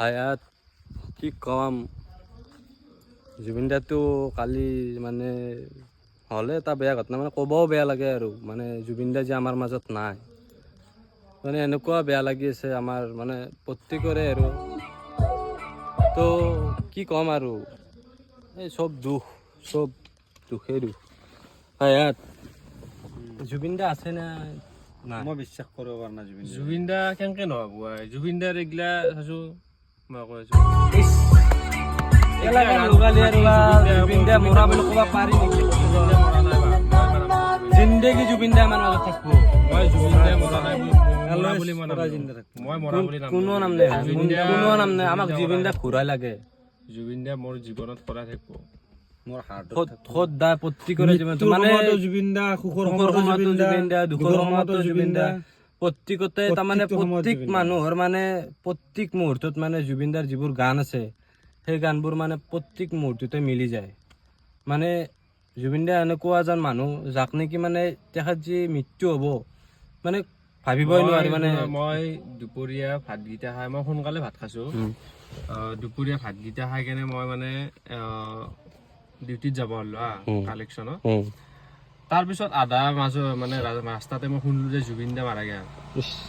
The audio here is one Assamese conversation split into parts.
হায়াত কি কম জুবিন দাটো কালি মানে হ'লে এটা বেয়া ঘটনা মানে ক'বও বেয়া লাগে আৰু মানে জুবিন দা যে আমাৰ মাজত নাই মানে এনেকুৱা বেয়া লাগি আছে আমাৰ মানে প্ৰত্যেকৰে আৰু তো কি ক'ম আৰু এই চব দুখেই দুখ হায়াত জুবিন দা আছে না নাই মই বিশ্বাস কৰিব পৰা নাই জুবিন দা কেনেকে নহ'ব জুবিন দাৰ এইগিলা চাইছো মই কৈ আছো জুবিন দা মৰা বুলি ক'ব পাৰি নেকি জিন্দগী জুবিন দা আমাৰ মাজত থাকিব মই জুবিন দা মৰা নাই বুলি মই মৰা বুলি কোনো নাম নাই আমাক জুবিন দা ঘূৰাই লাগে জুবিন দা মোৰ জীৱনত কৰা থাকিব মোৰ সদা প্ৰত্যেকৰে জীৱনটো মানে জুবিন দা সুখৰ সময়তো জুবিন দা দুখৰ সময়তো জুবিন দা প্ৰত্যেকতে তাৰমানে প্ৰত্যেক মানুহৰ মানে প্ৰত্যেক মুহূৰ্তত মানে জুবিন দাৰ যিবোৰ গান আছে সেই গানবোৰ মানে প্ৰত্যেক মুহূৰ্ততে মিলি যায় মানে জুবিন দা এনেকুৱা এজন মানুহ যাক নেকি মানে তেখেত যি মৃত্যু হ'ব মানে ভাবিবই নোৱাৰি মানে মই দুপৰীয়া ভাতকেইটা খাই মই সোনকালে ভাত খাইছো দুপৰীয়া ভাতকেইটা খাই কেনে মই মানে ডিউটিত যাব হ'লো কালেকশ্যনত তাৰপিছত আধা মাজৰ মানে ৰাস্তাতে মই শুনিলো যে জুবিন দা মাৰা গেল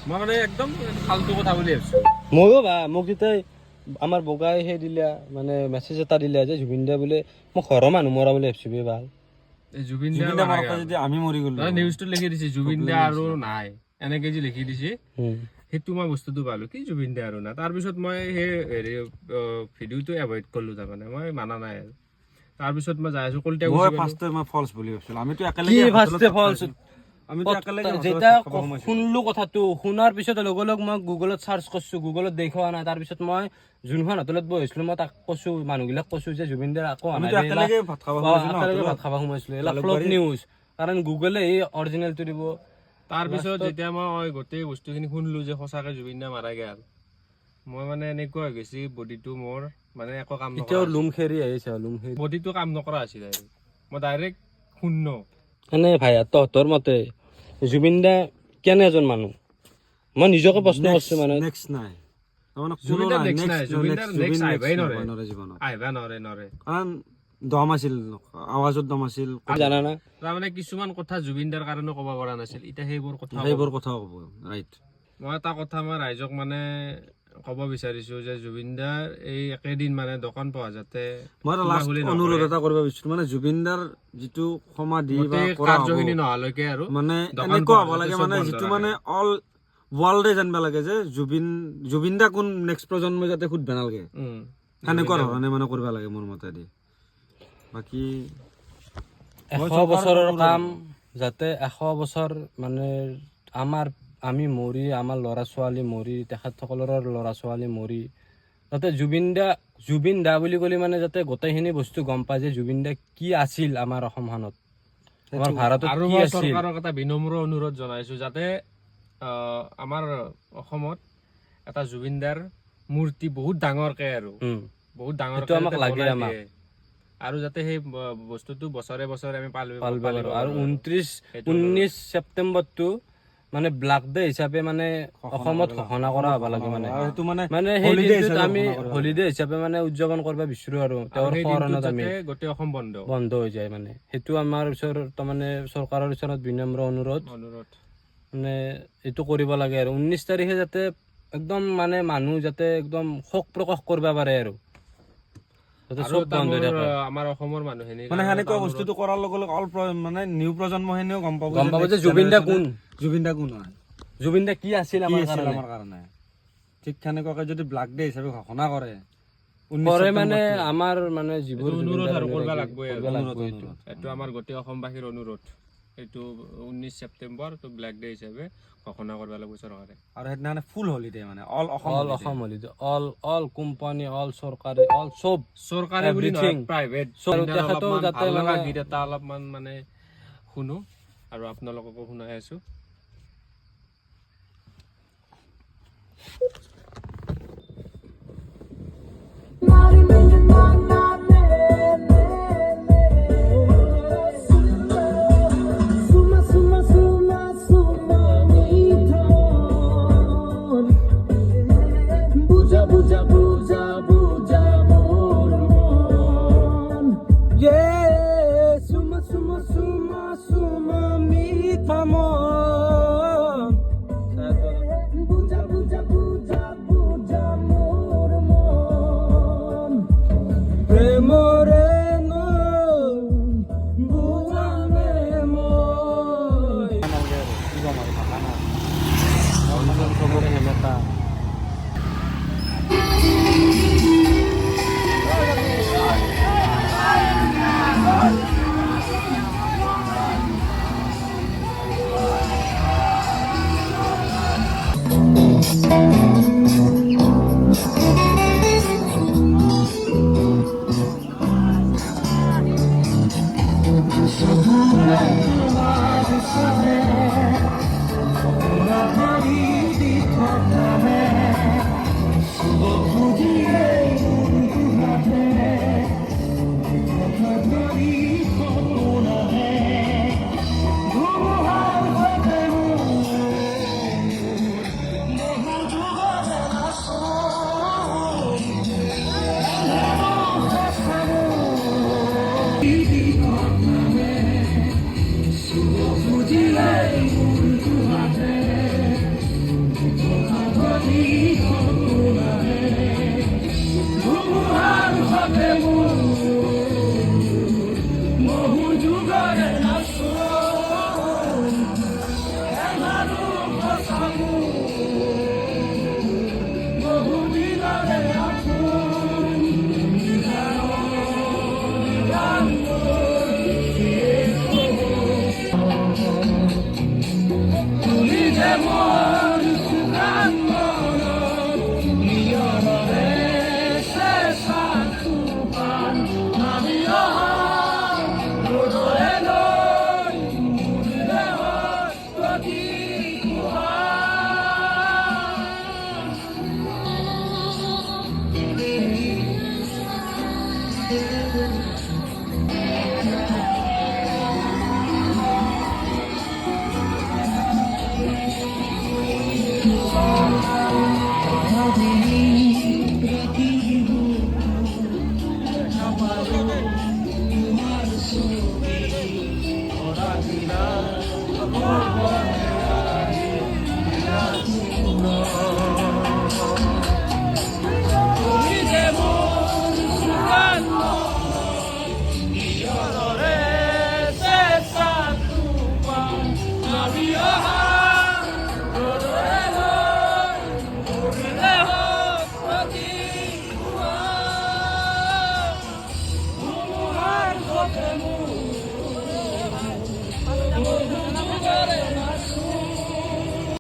মই মানে একদম ফাল্টু কথা বুলি ভাবিছো ময়ো মোক যেতিয়া আমাৰ বগাই সেই দিলা মানে মেছেজ এটা দিলে যে জুবিন দা বোলে মই ঘৰৰ মানুহ মৰা বুলি ভাবিছো ভাল জুবিন দা যদি আমি মৰি গলো নিউজটো লিখি দিছে জুবিন দা আৰু নাই এনেকে যে লিখি দিছে সেইটো মই বস্তুটো পালো কি জুবিন দা আৰু নাই তাৰপিছত মই সেই হেৰি ভিডিঅ'টো এভইড কৰিলো তাৰমানে মই মানা নাই আৰু তাৰপিছত মই যাই আছো কলতে ফলছ বুলি ভাবিছিলো আমিতো যেতিয়া শুনলো কথাটো শুনাৰ পিছত লগে লগে মই গুগলত চাৰ্চ কৰিছো গুগলত দেখুওৱা নাই তাৰপিছত মই যোনখন হোটেলত বহিছিলো মই তাক কৈছো মানুহবিলাক কৈছো যে জুবিন দাৰ আকৌ একেলগে ভাত খাব সোমাইছিলো নিউজ কাৰণ গুগলে এই অৰিজিনেলটো দিব তাৰপিছত যেতিয়া মই গোটেই বস্তুখিনি শুনলো যে সঁচাকে জুবিন দা মাৰা গেল মই মানে এনেকুৱা হৈ গৈছে বডিটো মোৰ মানে একো কাম নকৰা লুম খেৰি আহিছে বডিটো কাম নকৰা আছিল মই ডাইৰেক্ট শূন্য এনে ভাইয়া তহঁতৰ মতে জুবিন দা কেনে এজন মানুহ মই নিজকে প্ৰশ্ন কৰিছো মানে নেক্সট নাই দম আছিল আৱাজত দম আছিল জানা না তাৰমানে কিছুমান কথা জুবিন দাৰ কাৰণে ক'ব পৰা নাছিল এতিয়া সেইবোৰ কথা ক'ব ৰাইট মই এটা কথা মই ৰাইজক মানে ক'ব বিচাৰিছো যে জুবিন দাৰ এই একেদিন মানে দোকান পোৱা যাতে মই অনুৰোধ এটা কৰিব বিচাৰিছো মানে জুবিন দাৰ যিটো সমাধি বা কাৰ্যখিনি নোহোৱালৈকে আৰু মানে এনেকুৱা হ'ব লাগে মানে যিটো মানে অল ৱৰ্ল্ডে জানিব লাগে যে জুবিন দা কোন নেক্সট প্ৰজন্মই যাতে সুধব নালাগে সেনেকুৱা ধৰণে মানে কৰিব লাগে মোৰ মতেদি বাকী 100 বছৰৰ কাম যাতে 100 বছৰ মানে আমি মৰি আমাৰ ল'ৰা ছোৱালী মৰি তেখেতসকলৰ ল'ৰা ছোৱালী মৰি যাতে জুবিন দা বুলি ক'লে মানে যাতে গোটেইখিনি বস্তু গম পায় যে জুবিন দা কি আছিল আমাৰ অসমখনত আমাৰ ভাৰতত আৰু কি মই আছিল চৰকাৰক এটা বিনম্ৰ অনুৰোধ জনাইছো যাতে আমাৰ অসমত এটা জুবিন দাৰ মূৰ্তি বহুত ডাঙৰকে আৰু বহুত ডাঙৰকে আমাক লাগে আৰু যাতে সেই বস্তুটো বছৰে বছৰে আমি পালিব পাৰো আৰু 19 ছেপ্টেম্বৰটো মানে ব্লাক ডে হিচাপে মানে অসমত ঘোষণা কৰা হ'ব লাগে মানে সেই দিনটোত আমি হলিডে হিচাপে মানে উদযাপন কৰিব বিচাৰো আৰু তেওঁৰ কাৰণত আমি গোটেই অসম বন্ধ হৈ যায় মানে সেইটো আমাৰ ওচৰত তাৰমানে চৰকাৰৰ ওচৰত বিনম্ৰ অনুৰোধ মানে এইটো কৰিব লাগে আৰু 19 তাৰিখে যাতে একদম মানে মানুহ যাতে একদম শোক প্ৰকাশ কৰিব পাৰে আৰু আমাৰ অসমৰ মানুহখিনি মানে সেনেকুৱা বস্তুটো কৰাৰ লগে লগে অল মানে নিউ প্ৰজন্মখিনিও গম পাব যে জুবিন দা কোন হয় জুবিন দা কি আছিল আমাৰ কাৰণে ঠিক সেনেকুৱাকে যদি ব্লাক ডে হিচাপে ঘোষণা কৰে মানে আমাৰ মানে যিবোৰ অনুৰোধ আৰু কৰিব লাগিব এইটো আমাৰ গোটেই অসমবাসীৰ অনুৰোধ এইটো 19 ছেপ্টেম্বৰ তো ব্লেক ডে হিচাপে ঘোষণা কৰিব লাগিব চৰকাৰে আৰু সেইদিনা ফুল হলিডে মানে all Assam holiday all company all চৰকাৰী অল চব চৰকাৰী বুলি নহয় প্ৰাইভেট যাতে গীত এটা অলপমান মানে শুনো আৰু আপোনালোককো শুনাই আছো বুঝা আছে